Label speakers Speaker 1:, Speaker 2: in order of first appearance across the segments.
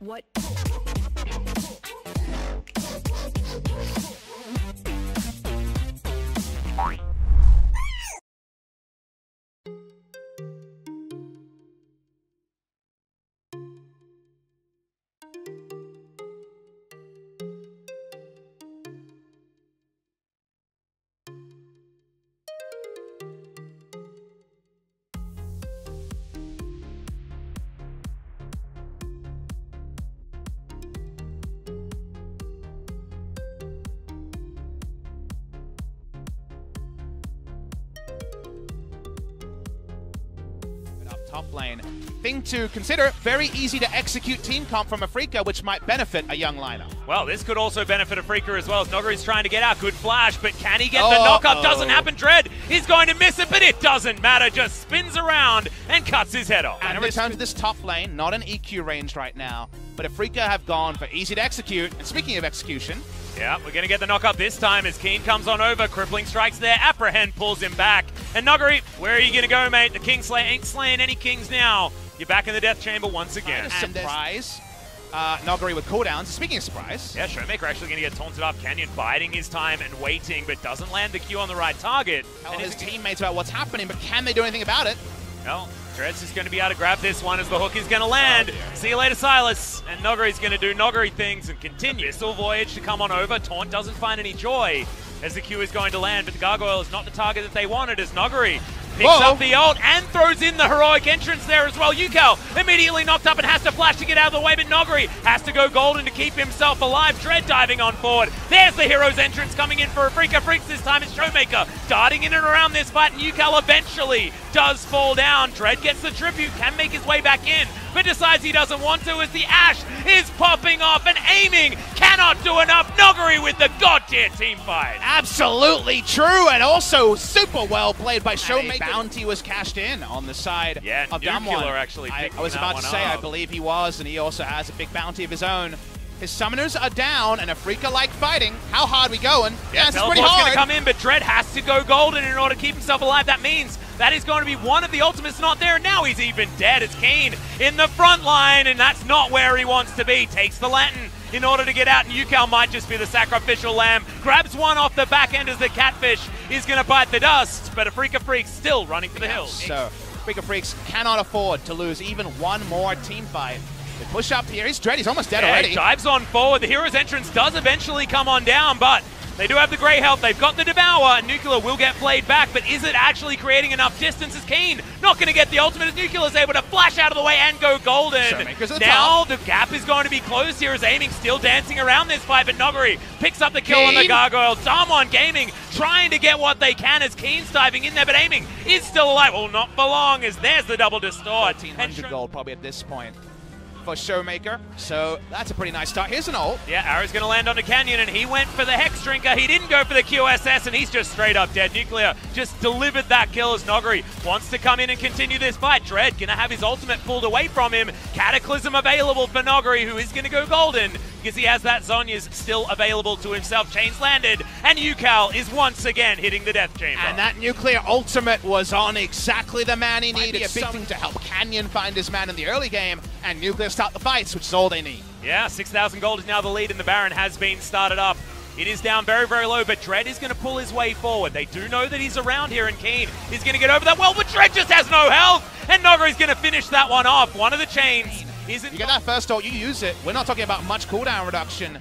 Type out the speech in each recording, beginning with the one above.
Speaker 1: What?
Speaker 2: Top lane. Thing to consider, very easy to execute team comp from Afrika, which might benefit a young lineup.
Speaker 3: Well, this could also benefit Afrika as well, as Nuguri's trying to get out. Good flash, but can he get the knock-up? Doesn't happen. Dread is going to miss it, but it doesn't matter. Just spins around and cuts his head off.
Speaker 2: And return to this top lane, not an EQ range right now, but Afrika have gone for easy to execute. And speaking of execution,
Speaker 3: yeah, we're going to get the knock-up this time as Keen comes on over. Crippling strikes there. Apprehend pulls him back. And Nuguri, where are you going to go, mate? The Kingslayer ain't slaying any kings now. You're back in the death chamber once again.
Speaker 2: And surprise, Nuguri with cooldowns. Speaking of surprise.
Speaker 3: Yeah, Showmaker actually going to get taunted up. Canyon biding his time and waiting, but doesn't land the Q on the right target.
Speaker 2: Tell his teammates about what's happening, but can they do anything about it?
Speaker 3: Well, Dreads is going to be able to grab this one as the hook is going to land. See you later, Silas. And Nuguri's going to do Nuguri things and continue. Still Voyage to come on over. Taunt doesn't find any joy as the Q is going to land, but the Gargoyle is not the target that they wanted as Nuguri picks up the ult and throws in the heroic entrance there as well. Yukal immediately knocked up and has to flash to get out of the way, but Nuguri has to go golden to keep himself alive. Dread diving on forward. There's the hero's entrance coming in for Afrika. Freaks this time. It's Showmaker darting in and around this fight, and Yukal eventually does fall down. Dread gets the tribute, can make his way back in, but decides he doesn't want to as the Ashe is popping off and aiming. Cannot do enough. Nuguri with the god-tier team fight.
Speaker 2: Absolutely true, and also super well played by Showmaker. Bounty was cashed in on the side of Damwon.
Speaker 3: Actually
Speaker 2: I was about to say, I believe he was, and he also has a big bounty of his own. His summoners are down, and Afrika like fighting. How hard we going?
Speaker 3: Yeah,
Speaker 2: it's pretty hard.
Speaker 3: Going to come in, but Dread has to go golden in order to keep himself alive. That means that is going to be one of the ultimates not there. Now he's even dead. It's Keen in the front line, and that's not where he wants to be. Takes the Lantern in order to get out, and Yukal might just be the sacrificial lamb. Grabs one off the back end as the Catfish is going to bite the dust, but Afrika Freaks still running for the hills.
Speaker 2: So Afrika Freaks cannot afford to lose even one more team fight. They push up here. He's Dread. He's almost dead already.
Speaker 3: Dives on forward. The hero's entrance does eventually come on down, but they do have the grey health. They've got the Devour, and Nuclear will get played back, but is it actually creating enough distance? As Keen not going to get the ultimate as Nuclear is able to flash out of the way and go golden. Now the gap is going to be closed here as Aiming still dancing around this fight, but Nuguri picks up the kill on the Gargoyle. Damwon Gaming trying to get what they can as Keen's diving in there, but Aiming is still alive. Well, not for long as there's the double distort.
Speaker 2: 1,300 gold probably at this point for Showmaker, so that's a pretty nice start. Here's an ult.
Speaker 3: Yeah, Arrow's going to land on the Canyon, and he went for the Hex Drinker. He didn't go for the QSS, and he's just straight up dead. Nuclear just delivered that kill as Nuguri wants to come in and continue this fight. Dread going to have his ultimate pulled away from him. Cataclysm available for Nuguri, who is going to go golden because he has that. Zonya's still available to himself. Chains landed, and Yukal is once again hitting the death chamber.
Speaker 2: And that Nuclear ultimate was on exactly the man he needed. A big thing to help Canyon find his man in the early game, and Nuclear start the fights, which is all they need.
Speaker 3: Yeah, 6,000 gold is now the lead, and the Baron has been started up. It is down very, very low, but Dread is going to pull his way forward. They do know that he's around here, and Keen is going to get over that well, but Dread just has no health, and Nuguri is going to finish that one off. One of the chains isn't...
Speaker 2: You get that first ult, you use it. We're not talking about much cooldown reduction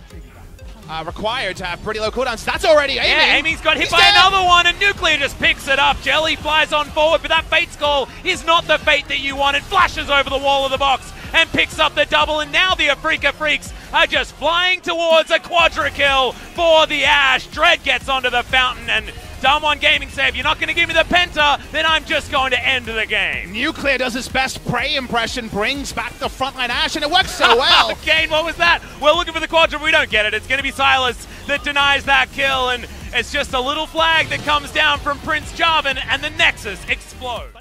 Speaker 2: required to have pretty low cooldowns. That's already Aiming.
Speaker 3: Yeah, Aiming's got hit by another one, and Nuclear just picks it up. Jelly flies on forward, but that Fate's Call is not the fate that you wanted. Flashes over the wall of the box and picks up the double, and now the Afrika Freaks are just flying towards a quadra kill for the Ashe. Dread gets onto the fountain, and Damwon Gaming say, if you're not going to give me the Penta, then I'm just going to end the game.
Speaker 2: Nuclear does his best prey impression, brings back the frontline Ashe, and it works so well.
Speaker 3: Kane, what was that? We're looking for the quadra, we don't get it. It's going to be Silas that denies that kill, and it's just a little flag that comes down from Prince Jarvan, and the Nexus explodes.